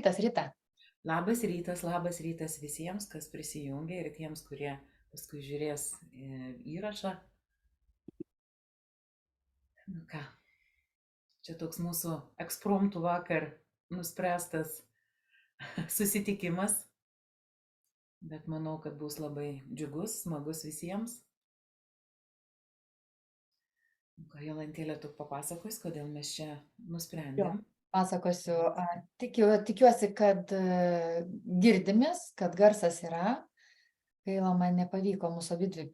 rytas, Rita. Labas rytas visiems, kas prisijungia ir tiems, kurie paskui žiūrės įrašą. Nu ką, čia toks mūsų ekspromtų vakar nuspręstas susitikimas, bet manau, kad bus labai džiugus, smagus visiems. Nu ką, Jolantėlė, tu papasakos, kodėl mes čia Jo, nusprendėm. pasakosiu. Tikiuosi, kad girdimės, kad garsas yra. Gaila, man nepavyko mūsų abidvi,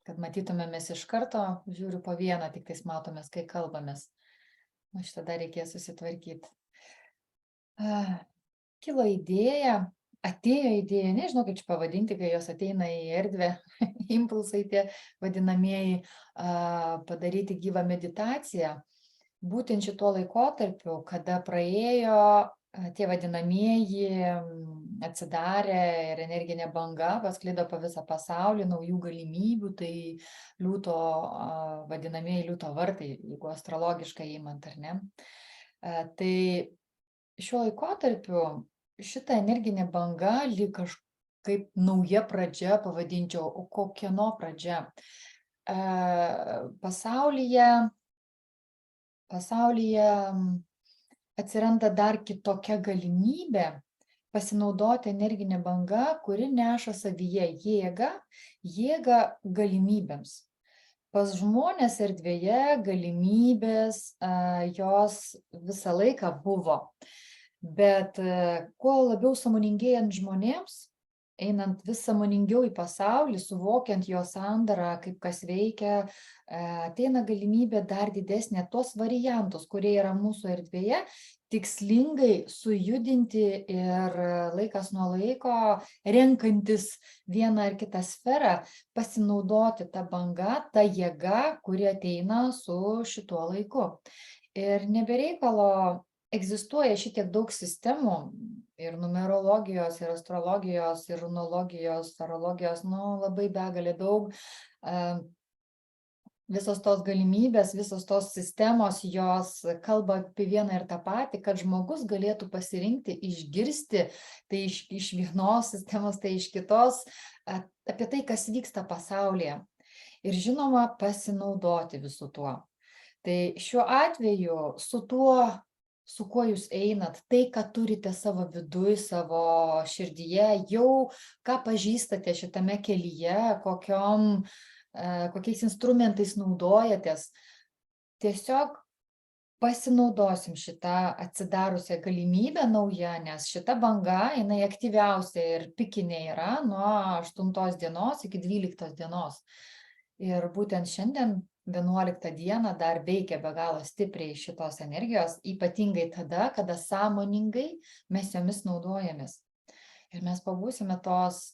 kad matytumėmės iš karto. Žiūriu po vieną, tik tais matomės, kai kalbamės. O šitą dar reikės susitvarkyti. Kilo idėja, atėjo idėja, nežinau kaip čia pavadinti, kai jos ateina į erdvę, impulsai tie vadinamieji, padaryti gyvą meditaciją. Būtent šituo laikotarpiu, kada praėjo tie vadinamieji atsidarė ir energinė banga, pasklido po visą pasaulį, naujų galimybių, tai liūto, vadinamieji liūto vartai, jeigu astrologiškai įmant, ar ne. Tai šiuo laikotarpiu šita energinė banga lyg kažkaip nauja pradžia, pavadinčiau, o kokieno pradžia. Pasaulyje atsiranda dar kitokia galimybė pasinaudoti energinę bangą, kuri neša savyje jėgą galimybėms. Pas žmonės erdvėje galimybės jos visą laiką buvo, bet kuo labiau sąmoningėjant žmonėms, einant vis sąmoningiau į pasaulį, suvokiant jo sandarą, kaip kas veikia, ateina galimybė dar didesnė tuos variantus, kurie yra mūsų erdvėje, tikslingai sujudinti ir laikas nuo laiko, renkantis vieną ar kitą sferą, pasinaudoti tą bangą, tą jėgą, kuri ateina su šituo laiku. Ir nebereikalo egzistuoja šitiek daug sistemų, ir numerologijos, ir astrologijos, ir runologijos, tarologijos, labai begalė daug. Visos tos galimybės, visos tos sistemos, jos kalba apie vieną ir tą patį, kad žmogus galėtų pasirinkti, išgirsti, tai iš vienos sistemos, tai iš kitos, apie tai, kas vyksta pasaulyje. Ir žinoma, pasinaudoti visų tuo. Tai šiuo atveju su tuo, su kuo jūs einat, tai, ką turite savo viduj, savo širdyje, jau ką pažįstate šitame kelyje, kokiais instrumentais naudojatės, tiesiog pasinaudosim šitą atsidariusią galimybę naują, nes šita banga, jinai aktyviausia ir pikinė yra nuo 8 dienos iki 12 dienos. Ir būtent šiandien, 11 dieną, dar veikia be galo stipriai šitos energijos, ypatingai tada, kada sąmoningai mes jomis naudojamės. Ir mes pabūsime tos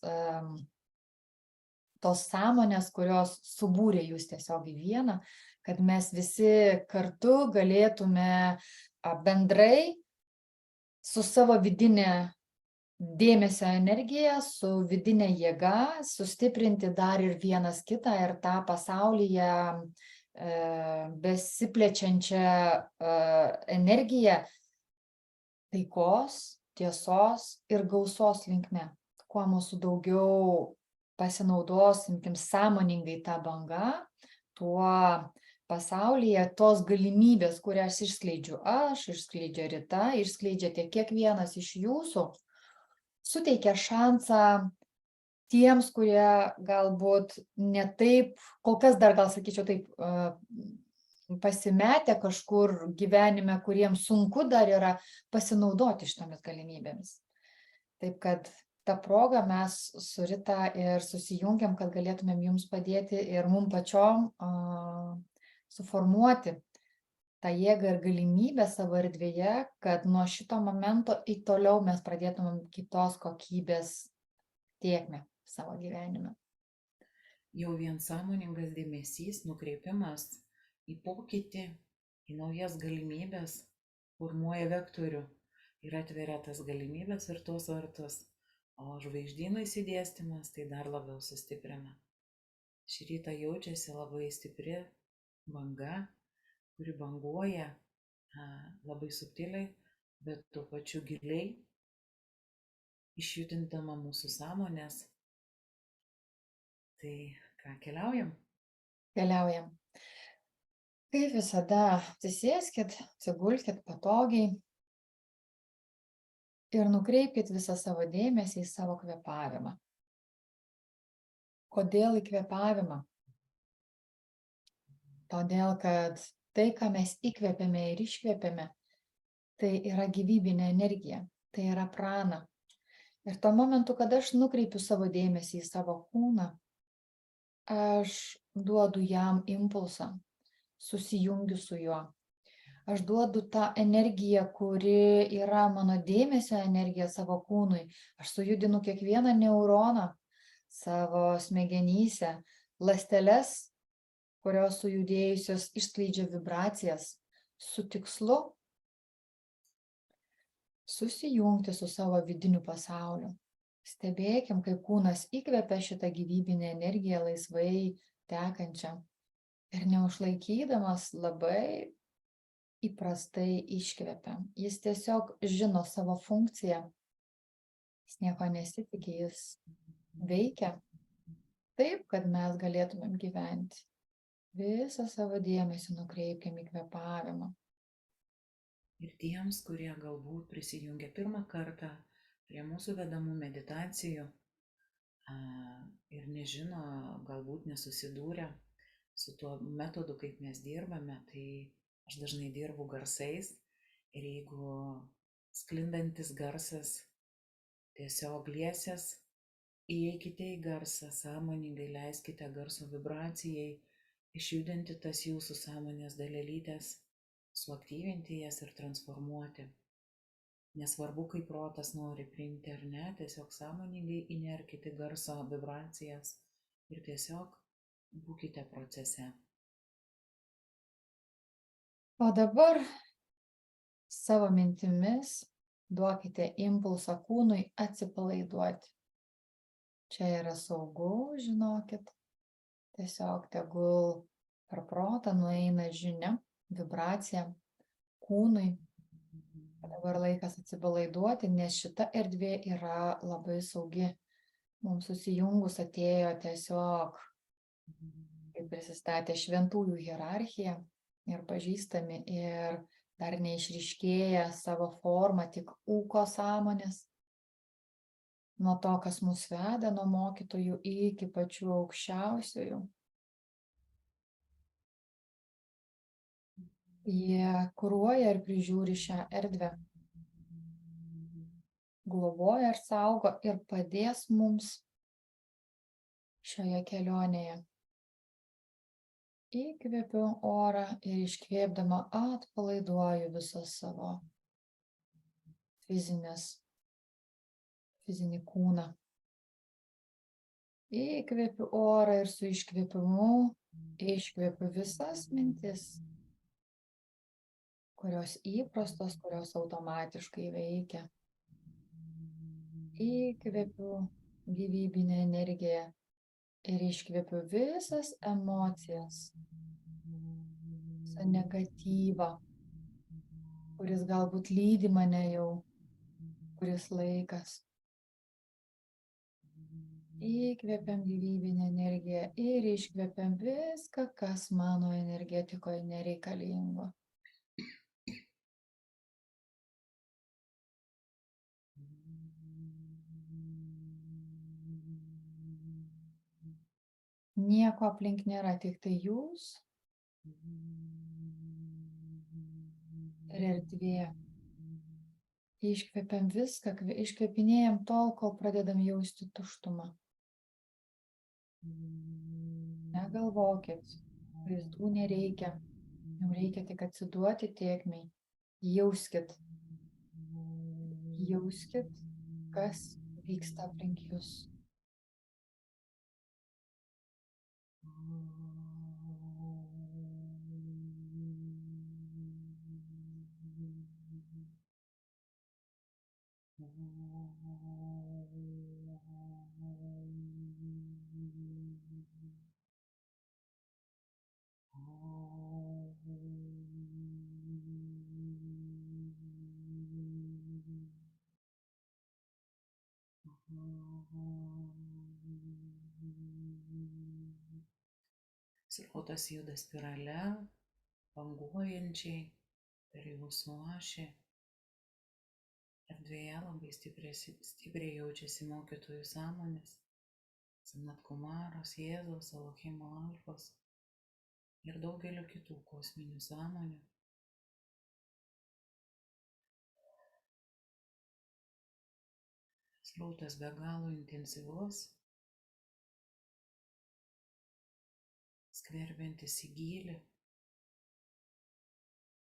sąmonės, kurios subūrė jūs tiesiog į vieną, kad mes visi kartu galėtume bendrai su savo vidinė dėmesio energija, su vidinė jėga sustiprinti dar ir vienas kitą ir tą pasaulyje besiplečiančią energiją taikos, tiesos ir gausos linkme. Kuo mūsų daugiau pasinaudosim sąmoningai tą bangą, tuo pasaulyje tos galimybės, kurias išskleidžiu aš, išskleidžia Rita, išskleidžiate kiekvienas iš jūsų, suteikia šansą tiems, kurie galbūt ne taip, kol kas dar gal sakyčiau taip, pasimetę kažkur gyvenime, kuriems sunku dar yra pasinaudoti šitomis galimybėmis. Taip kad tą progą mes su Rita ir susijungiam, kad galėtumėm jums padėti ir mum pačiom suformuoti tą jėgą ir galimybę savo erdvėje, kad nuo šito momento į toliau mes pradėtumėm kitos kokybės tėkmę savo gyvenime. Jau vien sąmoningas dėmesys, nukreipimas į pokytį, į naujas galimybės, formuoja vektorių ir atveria tas galimybės ir tuos vartus. O žvaigždynų įsidėstymas tai dar labiau sustiprina. Šį rytą jaučiasi labai stipri banga, kuri banguoja labai subtiliai, bet tuo pačiu giliai išjudindama mūsų sąmonės. Tai ką, keliaujam? Keliaujam. Kaip visada, atsisėskit, atsigulkit patogiai ir nukreipkit visą savo dėmesį į savo kvėpavimą. Kodėl į kvėpavimą? Todėl, kad tai, ką mes įkvėpėme ir iškvėpėme, tai yra gyvybinė energija, tai yra prana. Ir tuo momentu, kada aš nukreipiu savo dėmesį į savo kūną, aš duodu jam impulsą, susijungiu su juo. Aš duodu tą energiją, kuri yra mano dėmesio energija savo kūnui. Aš sujudinu kiekvieną neuroną savo smegenyse, ląsteles, kurios sujudėjusios išskleidžia vibracijas su tikslu susijungti su savo vidiniu pasauliu. Stebėkim, kaip kūnas įkvepia šitą gyvybinę energiją laisvai tekančią ir neužlaikydamas labai įprastai iškvepia. Jis tiesiog žino savo funkciją, jis nieko nesitikė, jis veikia taip, kad mes galėtumėm gyventi. Visą savo dėmesį nukreipkim į kvėpavimą. Ir tiems, kurie galbūt prisijungia pirmą kartą prie mūsų vedamų meditacijų ir nežino, galbūt nesusidūrė su tuo metodu, kaip mes dirbame, tai aš dažnai dirbu garsais ir jeigu sklindantis garsas tiesiog liesės, įeikite į garsą, sąmoningai leiskite garso vibracijai išjudinti tas jūsų sąmonės dalelytes, suaktyvinti jas ir transformuoti. Nesvarbu, kaip protas nori priimti ar ne, tiesiog sąmoningai įnerkite garso vibracijas ir tiesiog būkite procese. O dabar savo mintimis duokite impulsą kūnui atsipalaiduoti. Čia yra saugu, žinokit. Tiesiog tegul per protą nueina žinia, vibracija kūnui. Dabar laikas atsipalaiduoti, nes šita erdvė yra labai saugi. Mums susijungus atėjo tiesiog, kaip prisistatė, šventųjų hierarchija ir pažįstami ir dar neišryškėja savo formą, tik ūko sąmonės. Nuo to, kas mus veda, nuo mokytojų iki pačių aukščiausiųjų. Jie kuruoja ir prižiūri šią erdvę, globoja ir saugo ir padės mums šioje kelionėje. Įkvepiu orą ir iškvėpdama atpalaiduoju visą savo fizinį kūną. Įkvepiu orą ir su iškvėpimu iškvepiu visas mintis, kurios įprastos, kurios automatiškai veikia. Įkvepiu gyvybinę energiją ir iškvepiu visas emocijas, visą negatyvą, kuris galbūt lydi mane jau kuris laikas. Įkvepiam gyvybinę energiją ir iškvepiam viską, kas mano energetikoje nereikalingo. Nieko aplink nėra, tik tai jūs ir erdvė. Iškvepiam viską, iškvepinėjam tol, kol pradedam jausti tuštumą. Negalvokit, vaizdų nereikia, jums reikia tik atsiduoti tėkmei. Jauskit, kas vyksta aplink jūs. Srautas juda spirale, banguojančiai per jūsų ašį. Erdvėje labai stipriai jaučiasi mokytojų sąmonės, Sanat Kumaros, Jėzaus, Elohimo Alfos ir daugelio kitų kosminių sąmonių. Srautas be galo intensyvus, skverbiantis į gylį,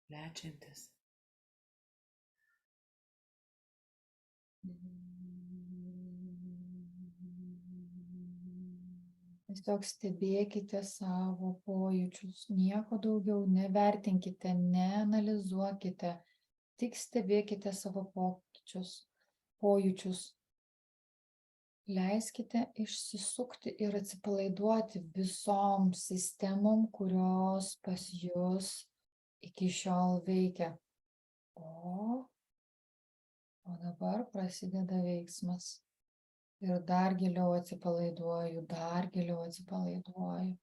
plečiantis. Tiesiog stebėkite savo pojūčius, nieko daugiau nevertinkite, neanalizuokite, tik stebėkite savo pojūčius. Leiskite išsisukti ir atsipalaiduoti visom sistemom, kurios pas jus iki šiol veikia. O dabar prasideda veiksmas. Ir dar giliau atsipalaiduoju, dar giliau atsipalaiduoju.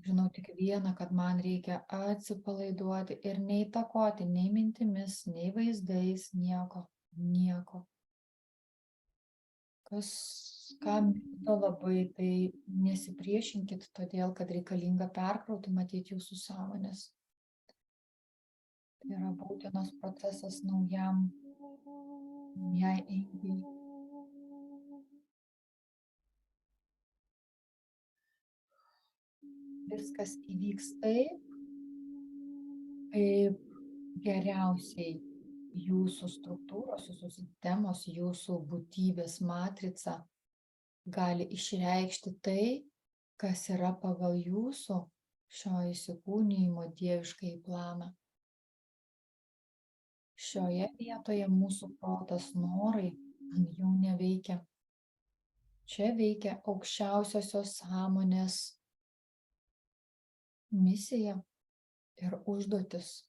Žinau tik vieną, kad man reikia atsipalaiduoti ir neįtakoti nei mintimis, nei vaizdais, nieko. Kam to labai, tai nesipriešinkit, todėl kad reikalinga perkrauti matyti jūsų sąmonės. Tai yra būtinas procesas naujai eigai. Viskas įvyks taip, kaip geriausiai jūsų struktūros, jūsų sistemos, jūsų būtybės matrica gali išreikšti tai, kas yra pagal jūsų šio įsikūnijimo dieviškąjį planą. Šioje vietoje mūsų protas norai jau neveikia. Čia veikia aukščiausiosios sąmonės misija ir užduotis,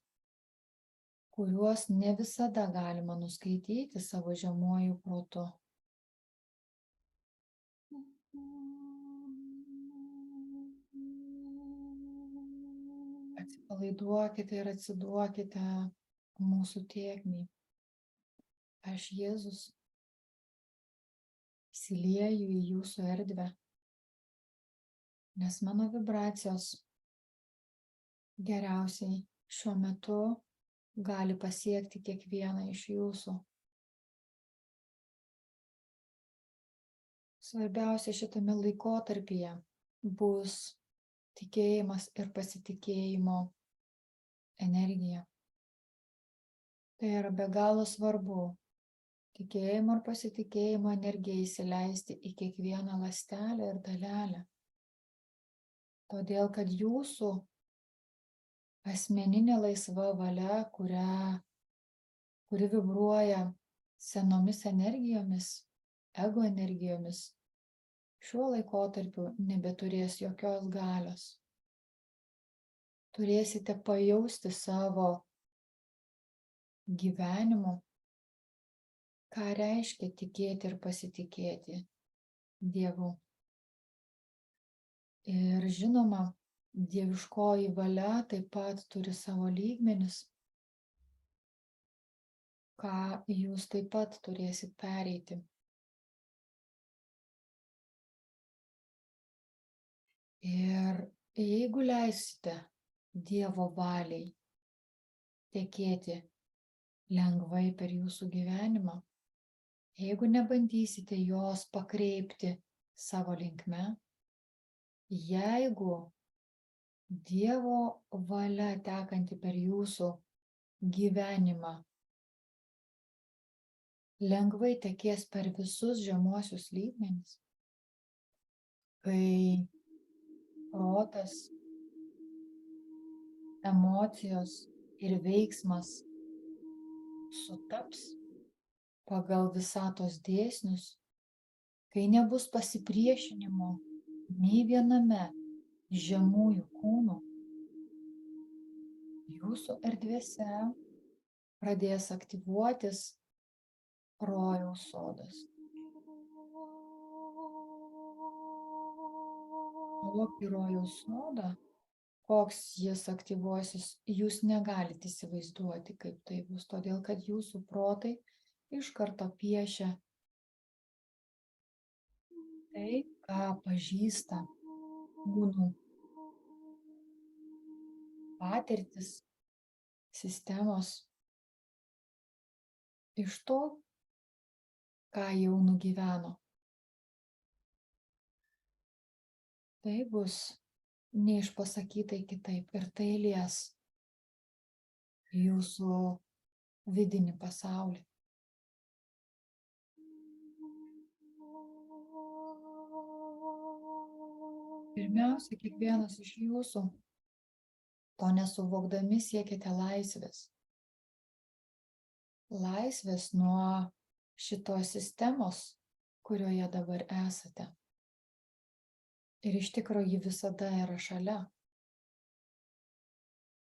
kuriuos ne visada galima nuskaityti savo žemuoju protu. Atsipalaiduokite ir atsiduokite mūsų tėkmei. Aš, Jėzus, įsilieju į jūsų erdvę, nes mano vibracijos geriausiai šiuo metu gali pasiekti kiekvieną iš jūsų. Svarbiausia šitame laikotarpyje bus tikėjimas ir pasitikėjimo energija. Tai yra be galo svarbu. Tikėjimo ir pasitikėjimo energiją įsileisti į kiekvieną ląstelę ir dalelę. Todėl, kad jūsų asmeninė laisva valia, kuri vibruoja senomis energijomis, ego energijomis, šiuo laikotarpiu nebeturės jokios galios. Turėsite pajausti savo gyvenimu, ką reiškia tikėti ir pasitikėti Dievu. Ir žinoma, dieviškoji valia taip pat turi savo lygmenis, ką jūs taip pat turėsit pereiti. Ir jeigu leisite Dievo valiai tekėti lengvai per jūsų gyvenimą, jeigu nebandysite jos pakreipti savo linkme, jeigu Dievo valia tekanti per jūsų gyvenimą lengvai tekės per visus žemuosius lygmenis, kai protas, emocijos ir veiksmas sutaps pagal visatos dėsnius, kai nebus pasipriešinimo nei viename žemųjų kūnų, jūsų erdvėse pradės aktyvuotis rojaus sodas. Tokį rojaus sodą, koks jis aktyvuosis, jūs negalit įsivaizduoti, kaip tai bus, todėl kad jūsų protai iš karto piešia tai, ką pažįsta kūnų patirtis, sistemos, iš to, ką jau nugyveno. Tai bus neišpasakytai kitaip ir tai lies jūsų vidinį pasaulį. Pirmiausia, kiekvienas iš jūsų, to nesuvokdami, siekiate laisvės. Laisvės nuo šitos sistemos, kurioje dabar esate. Ir iš tikrųjų ji visada yra šalia.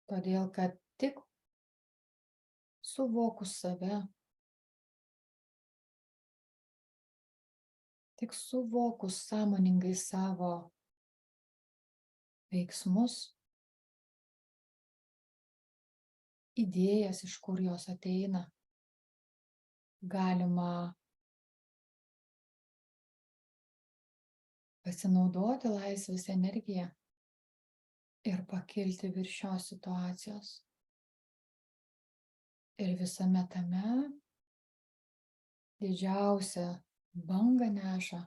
Todėl, kad tik suvokus save, tik suvokus sąmoningai savo veiksmus, idėjas, iš kur jos ateina, galima pasinaudoti laisvės energiją ir pakilti virš šios situacijos. Ir visame tame didžiausią bangą neša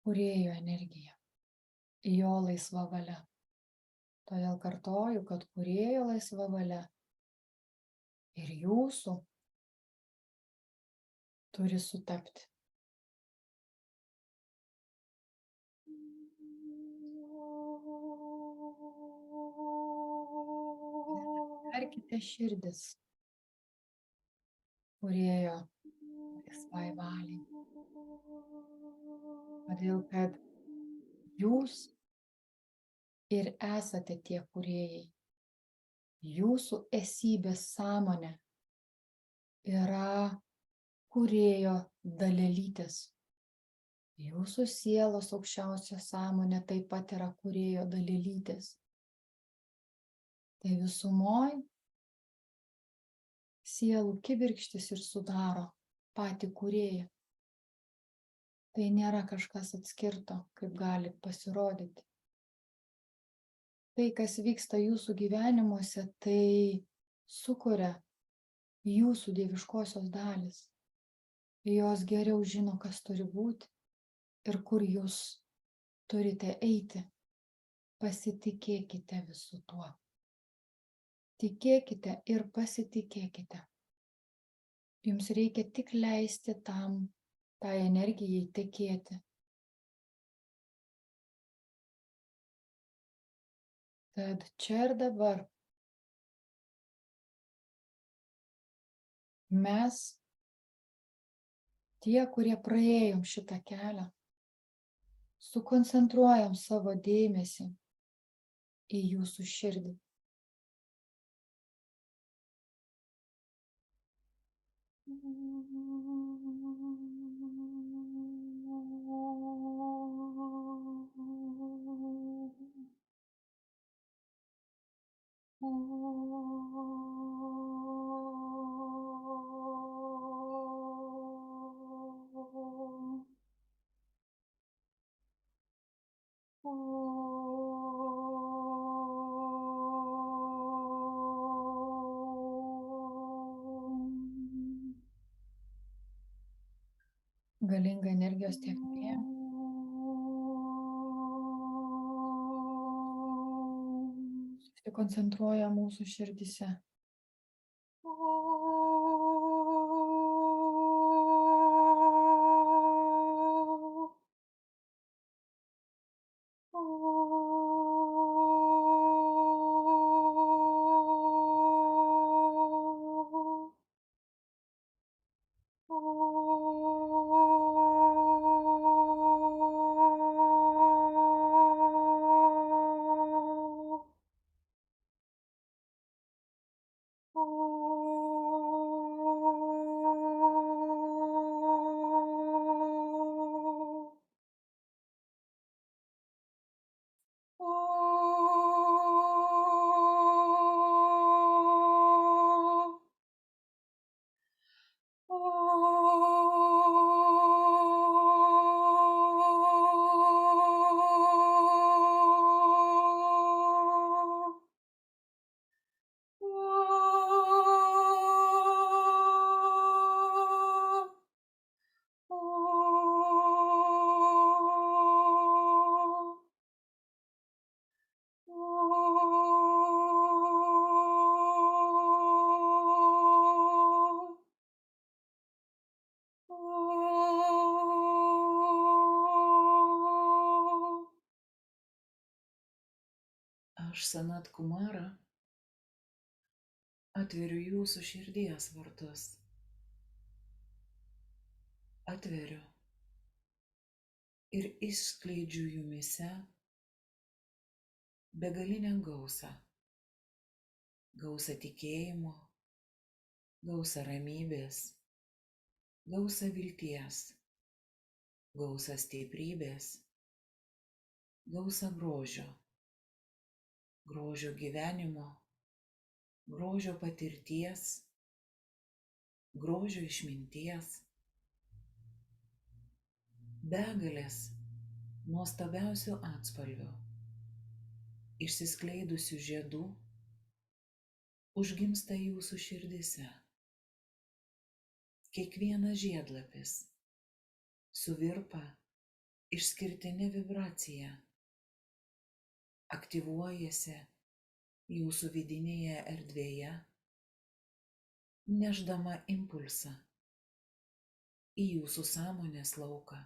kūrėjo energija, jo laisva valia. Todėl kartoju, kad kūrėjo laisva valia ir jūsų turi sutapti. Arkite širdis kūrėjo laisvai valiai. Todėl, kad jūs ir esate tie kūrėjai. Jūsų esybės sąmonė yra kūrėjo dalelytės. Jūsų sielos aukščiausia sąmonė taip pat yra kūrėjo dalelytės. Tai visumoj sielų kibirkštis ir sudaro patį kūrėją. Tai nėra kažkas atskirto, kaip gali pasirodyti. Tai, kas vyksta jūsų gyvenimuose, tai sukuria jūsų dieviškosios dalys. Jos geriau žino, kas turi būti ir kur jūs turite eiti. Pasitikėkite visu tuo. Tikėkite ir pasitikėkite. Jums reikia tik leisti tai energijai tekėti. Tad čia ir dabar mes, tie, kurie praėjom šitą kelią, sukoncentruojam savo dėmesį į jūsų širdį. Galinga energijos tėkmė susikoncentruoja mūsų širdyse. Aš Sanat Kumara atveriu jūsų širdies vartus. Atveriu ir išskleidžiu jumise begalinę gausą. Gausą tikėjimo, gausą ramybės, gausą vilties, gausą stiprybės, gausą grožio. Grožio gyvenimo, grožio patirties, grožio išminties, begalės nuostabiausių atspalvių, išsiskleidusių žiedų, užgimsta jūsų širdise. Kiekvienas žiedlapis suvirpa išskirtinė vibracija, aktyvuojasi jūsų vidinėje erdvėje, nešdama impulsą į jūsų sąmonės lauką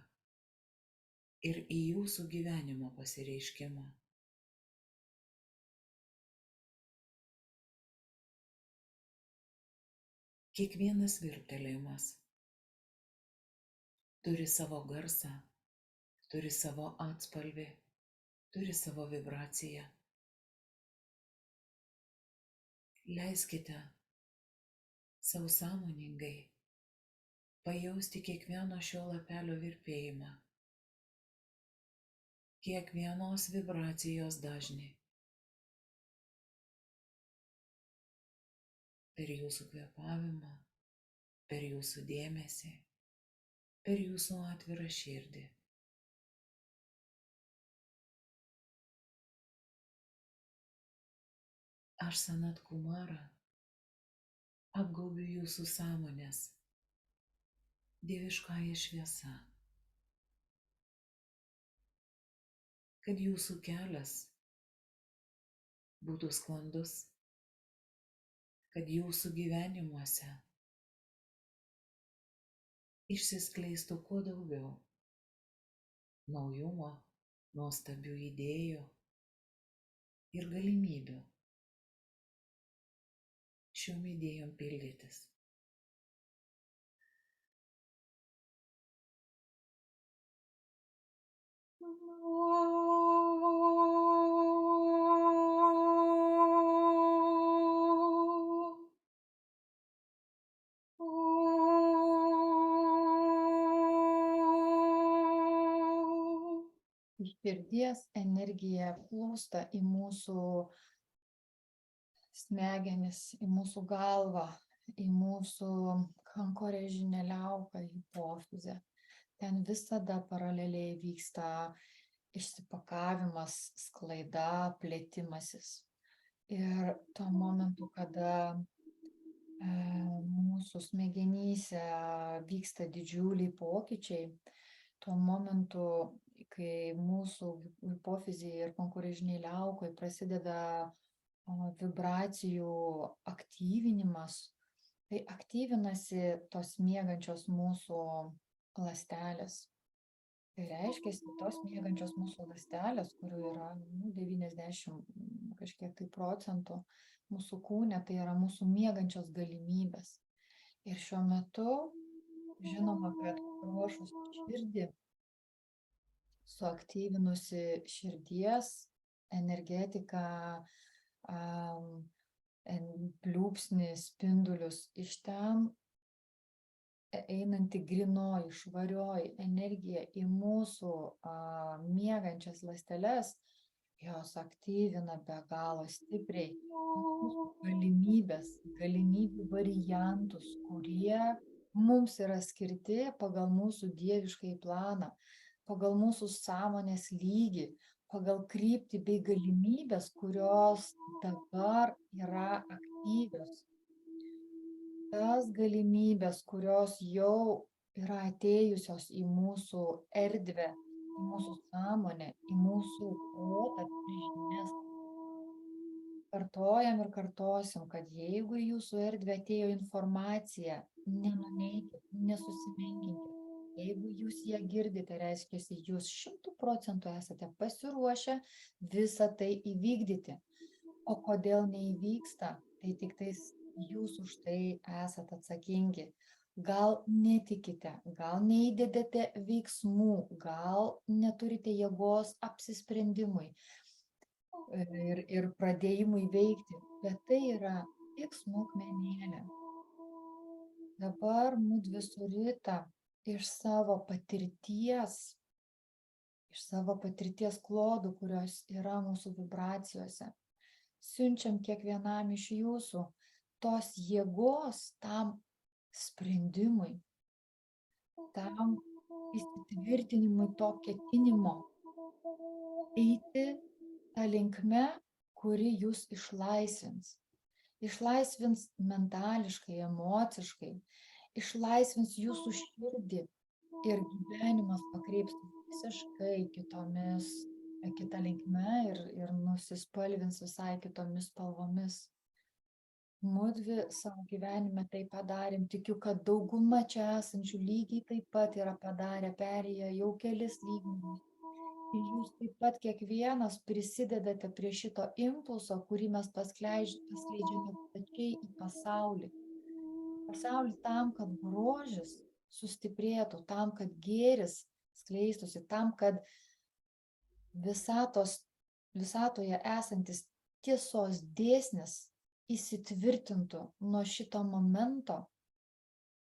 ir į jūsų gyvenimo pasireiškimą. Kiekvienas virptelėjimas turi savo garsą, turi savo atspalvį, turi savo vibraciją. Leiskite savo sąmoningai pajausti kiekvieno šio lapelio virpėjimą, kiekvienos vibracijos dažnį. Per jūsų kvėpavimą, per jūsų dėmesį, per jūsų atvirą širdį. Aš Sanat Kumara apgaubiu jūsų sąmonės dieviškąja šviesa, kad jūsų kelias būtų sklandus, kad jūsų gyvenimuose išsiskleistų kuo daugiau naujumo, nuostabių idėjų ir galimybių šiom idėjom pildytis. Širdies energija plūsta į mūsų smegenis, į mūsų galvą, į mūsų kankorėžinę liauką, hipofizę. Ten visada paraleliai vyksta išsipakavimas, sklaida, plėtimasis. Ir tuo momentu, kada mūsų smegenyse vyksta didžiuliai pokyčiai, tuo momentu, kai mūsų hipofizėje ir kankorėžinėje liaukoje prasideda vibracijų aktyvinimas, tai aktyvinasi tos miegančios mūsų ląstelės. Tai reiškia, tos miegančios mūsų ląstelės, kurių yra 90 kažkiek tai procentų mūsų kūne, tai yra mūsų miegančios galimybės. Ir šiuo metu, žinoma, kad ruošus širdį, suaktyvinusi širdies energetiką, pliūpsnį, spindulius, iš ten einanti grynoji, švarioji energija į mūsų miegančias ląsteles, jos aktyvina be galo stipriai mūsų galimybės, galimybių variantus, kurie mums yra skirti pagal mūsų dieviškąjį planą, pagal mūsų sąmonės lygį, pagal kryptį bei galimybės, kurios dabar yra aktyvios. Tas galimybės, kurios jau yra atėjusios į mūsų erdvę, į mūsų sąmonę, į mūsų protą, žinias. Kartojam ir kartosim, kad jeigu į jūsų erdvę atėjo informacija, nenuneikit, nesusimenkinkit. Jeigu jūs ją girdite, reiškia, jūs 100% esate pasiruošę visą tai įvykdyti. O kodėl neįvyksta, tai tik tais jūs už tai esat atsakingi. Gal netikite, gal neįdedate veiksmų, gal neturite jėgos apsisprendimui ir pradėjimui veikti, bet tai yra tik smulkmenėlė. Dabar mudvi su Rita iš savo patirties klodų, kurios yra mūsų vibracijose, siunčiam kiekvienam iš jūsų tos jėgos tam sprendimui, tam įsitvirtinimui to ketinimo eiti tą linkme, kuri jūs išlaisvins. Išlaisvins mentališkai, emociškai, išlaisvins jūsų širdį ir gyvenimas pakreips visiškai kita linkme ir nusispalvins visai kitomis spalvomis. Mudvi savo gyvenime tai padarėm, tikiu, kad dauguma čia esančių lygiai taip pat yra padarę, perėję jau kelis lygmenis. Ir jūs taip pat kiekvienas prisidedate prie šito impulso, kurį mes paskleidžiame plačiai į pasaulį. Pasaulį tam, kad grožis sustiprėtų, tam, kad gėris skleistusi, tam, kad visatoje esantis tiesos dėsnis įsitvirtintų nuo šito momento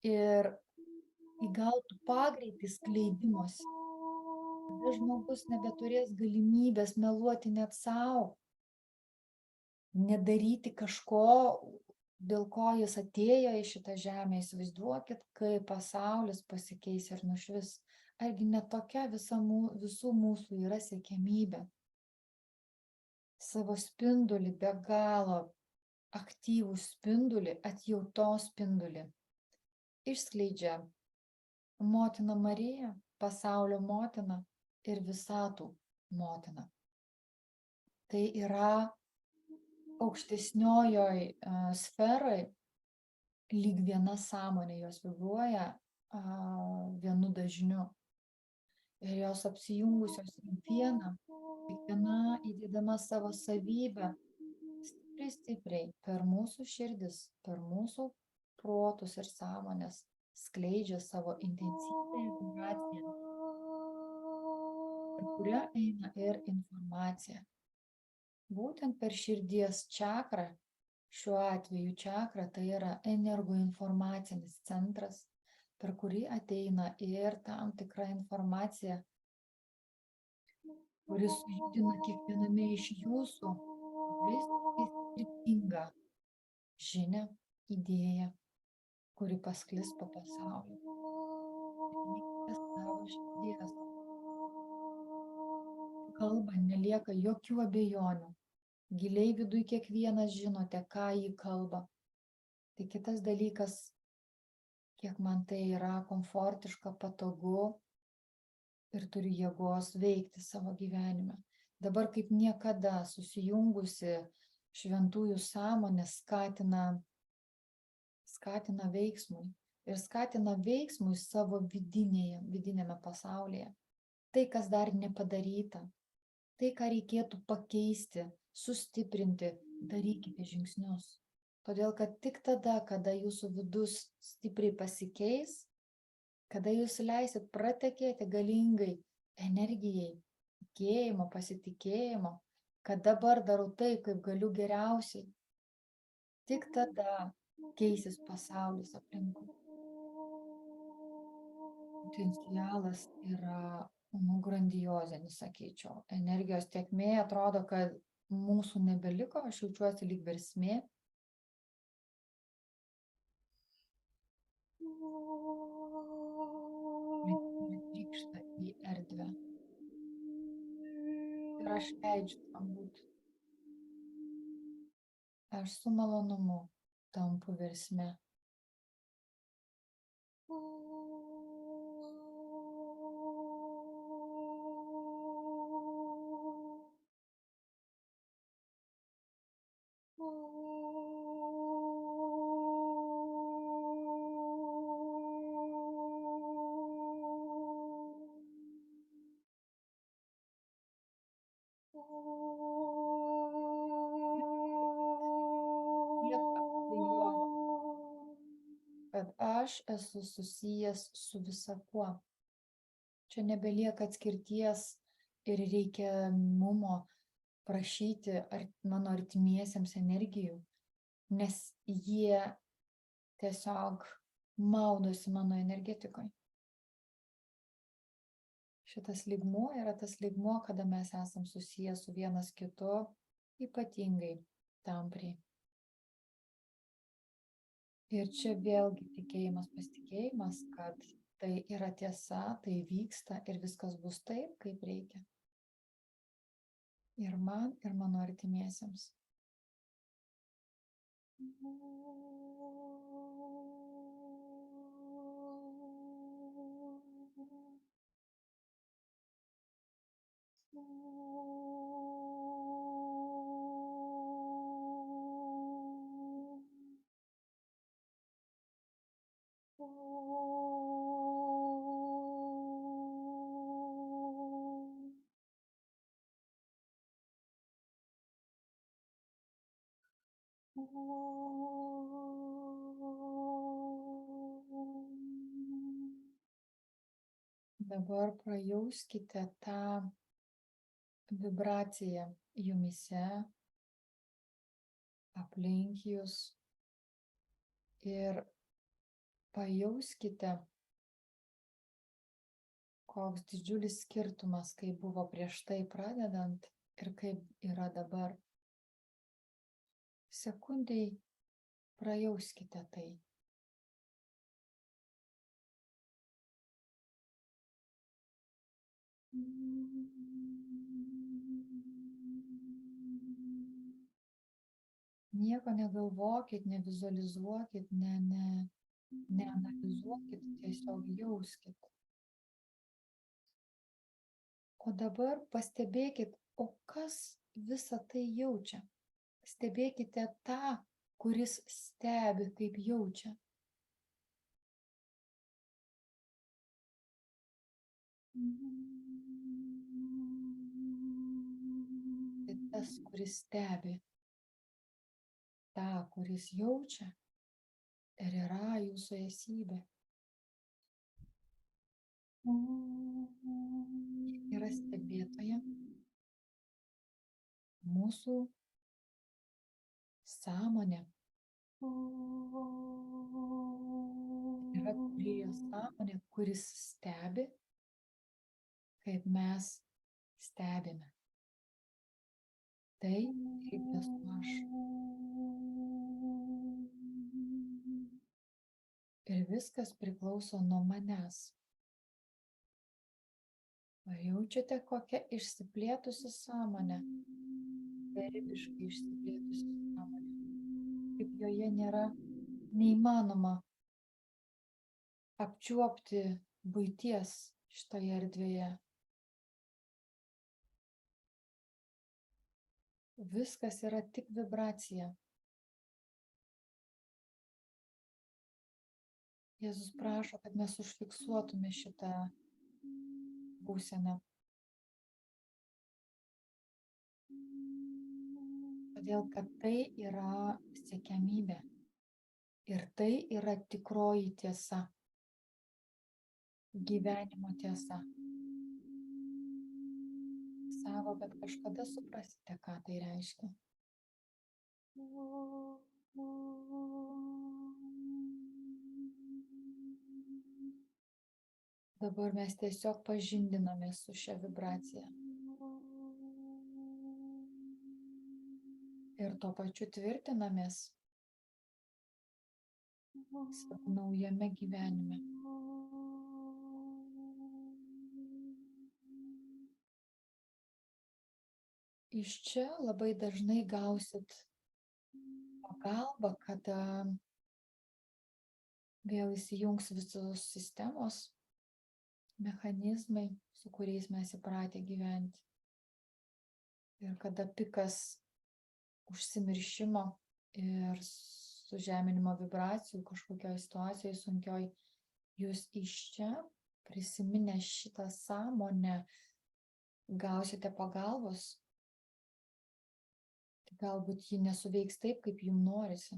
ir įgautų pagreitį skleidimosi. Tada žmogus nebeturės galimybės meluoti net savo, nedaryti kažko, dėl ko jis atėjo į šitą žemę. Įsivaizduokit, kai pasaulis pasikeis ir nušvis. Argi ne tokia visų mūsų yra siekiamybė? Savo spindulį, be galo aktyvų spindulį, atjautos spindulį išskleidžia motina Marija, pasaulio motina ir visatų motina. Tai yra aukštesniojoj sferoj lyg viena sąmonė, jos vibruoja vienu dažniu. Ir jos apsijungusios į vieną, kiekviena įdėdama savo savybę, stipriai per mūsų širdis, per mūsų protus ir sąmonės skleidžia savo intensyvią vibraciją, per kurią eina ir informacija. Būtent per širdies čakrą, šiuo atveju čakra tai yra energoinformacinis centras, per kurį ateina ir tam tikra informacija, kuris sujudina kiekviename iš jūsų visiškai skirtingą žinią, idėją, kuri pasklis po pasaulį. Atlikite savo širdies. Kalba nelieka jokių abejonių. Giliai viduj kiekvienas žinote, ką jį kalba. Tai kitas dalykas, kiek man tai yra komfortiška, patogu ir turiu jėgos veikti savo gyvenime. Dabar kaip niekada susijungusi šventųjų sąmonė skatina veiksmui ir skatina veiksmui savo vidinėme pasaulyje. Tai, kas dar nepadaryta, tai, ką reikėtų pakeisti, sustiprinti, darykite žingsnius. Todėl, kad tik tada, kada jūsų vidus stipriai pasikeis, kada jūs leisit pratekėti galingai energijai, tikėjimo, pasitikėjimo, kad dabar darau tai, kaip galiu geriausiai, tik tada keisis pasaulis aplinkui. Potencialas yra grandiozinis, sakyčiau. Energijos tėkmė atrodo, kad mūsų nebeliko, aš jaučiuosi lyg versmė. Trykšta į erdvę. Ir aš leidžiu tam būti. Aš su malonumu tampu versme. aš esu susijęs su visakuo. Čia nebelieka atskirties ir reikiamumo prašyti mano artimiesiems energijų, nes jie tiesiog maudosi mano energetikoje. Šitas lygmuo yra tas lygmuo, kada mes esam susiję su vienas kitu ypatingai tampriai. Ir čia vėlgi tikėjimas, pasitikėjimas, kad tai yra tiesa, tai vyksta ir viskas bus taip, kaip reikia. Ir man, ir mano artimiesiems. Dabar pajauskite tą vibraciją jumyse, aplink jūs ir pajauskite, koks didžiulis skirtumas, kaip buvo prieš tai pradedant ir kaip yra dabar. Sekundei prajauskite tai. Nieko negalvokit, nevizualizuokit, neanalizuokit, tiesiog jauskit. O dabar pastebėkit, o kas visą tai jaučia. Stebėkite tą, kuris stebi, kaip jaučia. Tai tas, kuris stebi, tą, kuris jaučia, ir yra jūsų esybė. Yra stebėtoja, mūsų sąmonė. Yra kūrėjo sąmonė, kuris stebi, kaip mes stebime. Tai kaip esu aš. Ir viskas priklauso nuo manęs. Ar jaučiate, kokia išsiplėtusi sąmonė? Beribiškai išsiplėtusi sąmonė. Kaip joje nėra neįmanoma apčiuopti buities šitoje erdvėje. Viskas yra tik vibracija. Jėzus prašo, kad mes užfiksuotume šitą būseną. Todėl, kad tai yra siekiamybė. Ir tai yra tikroji tiesa. Gyvenimo tiesa. Sako, kad kažkada suprasite, ką tai reiškia. Dabar mes tiesiog pažindinamės su šia vibracija. Ir tuo pačiu tvirtinamės savo naujame gyvenime. Iš čia labai dažnai gausit pagalbą, kada vėl įsijungs visos sistemos, mechanizmai, su kuriais mes įpratę gyventi. Ir kada pikas užsimiršimo ir sužeminimo vibracijų kažkokioj situacijoje sunkioj, jūs iš čia prisiminę šitą sąmonę gausite pagalbos. Galbūt ji nesuveiks taip, kaip jums norisi.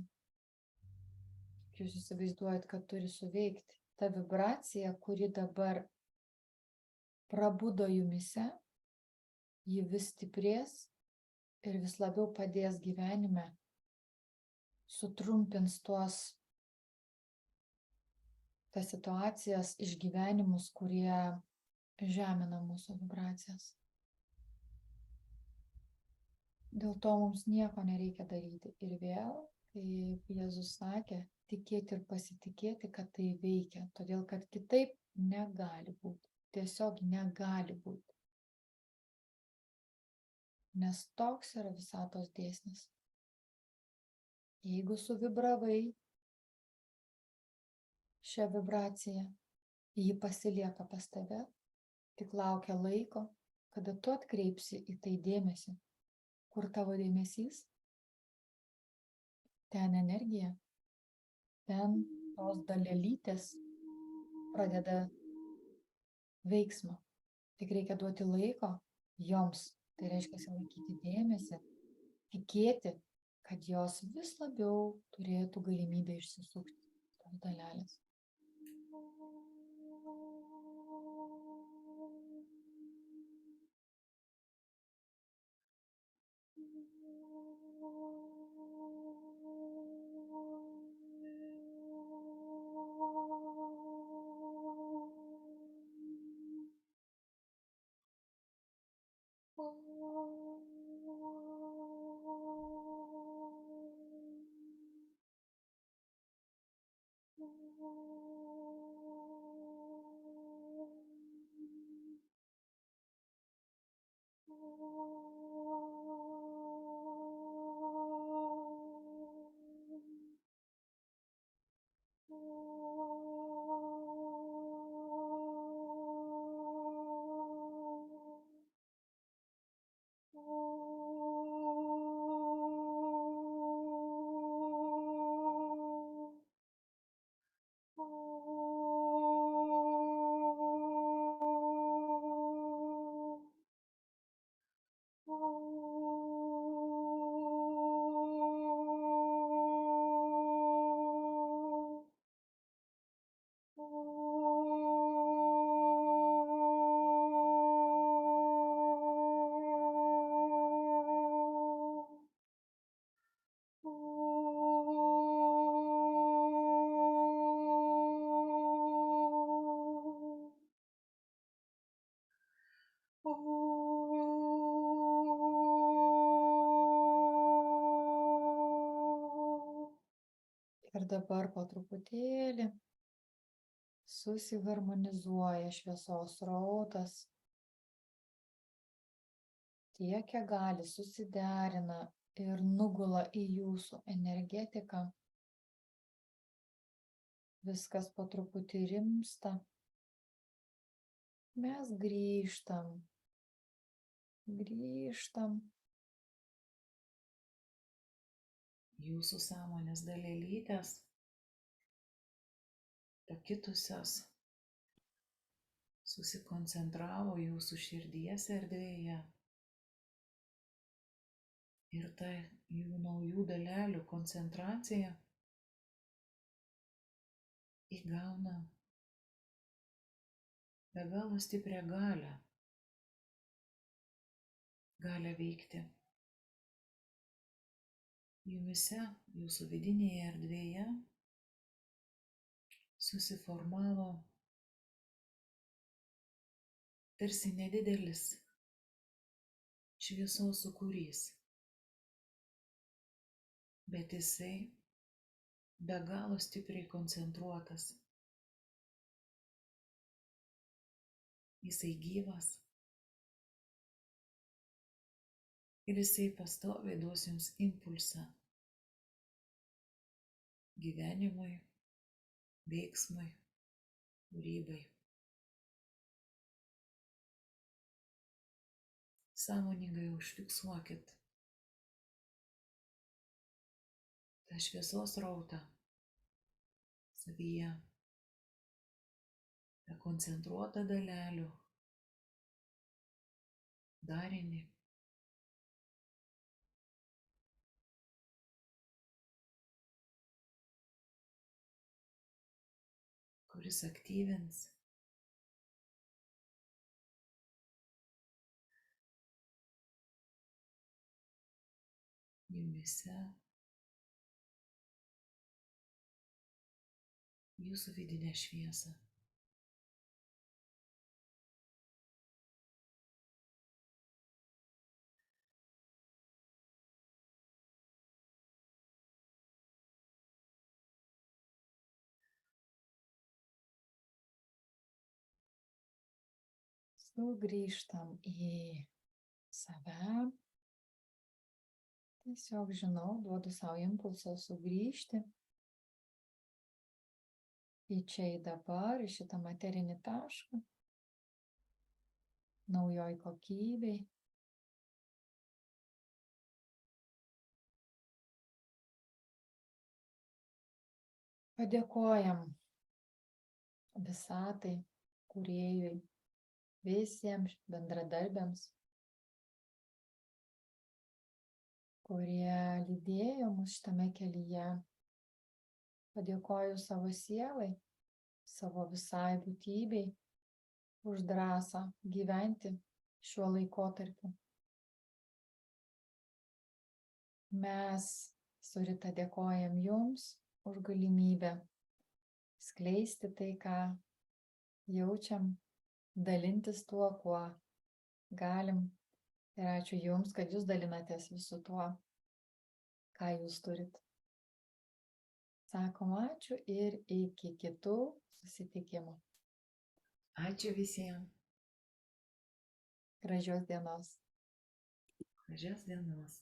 jūs įsivaizduojat, kad turi suveikti. Ta vibracija, kuri dabar prabudo jumise, ji vis stiprės ir vis labiau padės gyvenime, sutrumpins tas situacijas, išgyvenimus, kurie žemina mūsų vibracijas. Dėl to mums nieko nereikia daryti. Ir vėl, kaip Jėzus sakė, tikėti ir pasitikėti, kad tai veikia, todėl kad kitaip negali būti. Tiesiog negali būti. Nes toks yra visatos dėsnis. Jeigu suvibravai šią vibraciją, ji pasilieka pas tave, tik laukia laiko, kada tu atkreipsi į tai dėmesį. Kur tavo dėmesys, ten energija, ten tos dalelytės pradeda veiksmą. Tik reikia duoti laiko joms, tai reiškia laikyti dėmesį, tikėti, kad jos vis labiau turėtų galimybę išsisukti tos dalelės. Ir dabar po truputėlį susiharmonizuoja šviesos srautas, tiek kiek gali susiderina ir nugula į jūsų energetiką. Viskas po truputį rimsta. Mes grįžtam. Jūsų sąmonės dalelytės, pakitusios, susikoncentravo jūsų širdies erdvėje. Ir ta jų naujų dalelių koncentracija įgauna be galo stiprią galią. Gali veikti jumise, jūsų vidinėje erdvėje susiformavo tarsi nedidelis šviesos sūkurys, bet jisai be galo stipriai koncentruotas. Jisai gyvas ir jisai pastoviai duos jums impulsą gyvenimui, veiksmui, kūrybai. Sąmoningai užfiksuokit tą šviesos srautą savyje, tą koncentruotą dalelių darinį. kuris aktyvins jumise jūsų vidinę šviesą. Sugrįžtam į save. Tiesiog žinau, duodu savo impulsą sugrįžti į čia, į dabar, į šitą materinį tašką, naujoj kokybei. Padėkojam visatai, kūrėjui, visiems bendradarbiams, kurie lydėjo mus šitame kelyje. Padėkoju savo sielai, savo visai būtybei už drąsą gyventi šiuo laikotarpiu. Mes su Rita dėkojam Jums už galimybę skleisti tai, ką jaučiam, dalintis tuo, kuo galim. Ir ačiū Jums, kad Jūs dalinatės visu tuo, ką Jūs turit. Sakom ačiū ir iki kitų susitikimų. Ačiū visiems. Gražios dienos. Gražios dienos.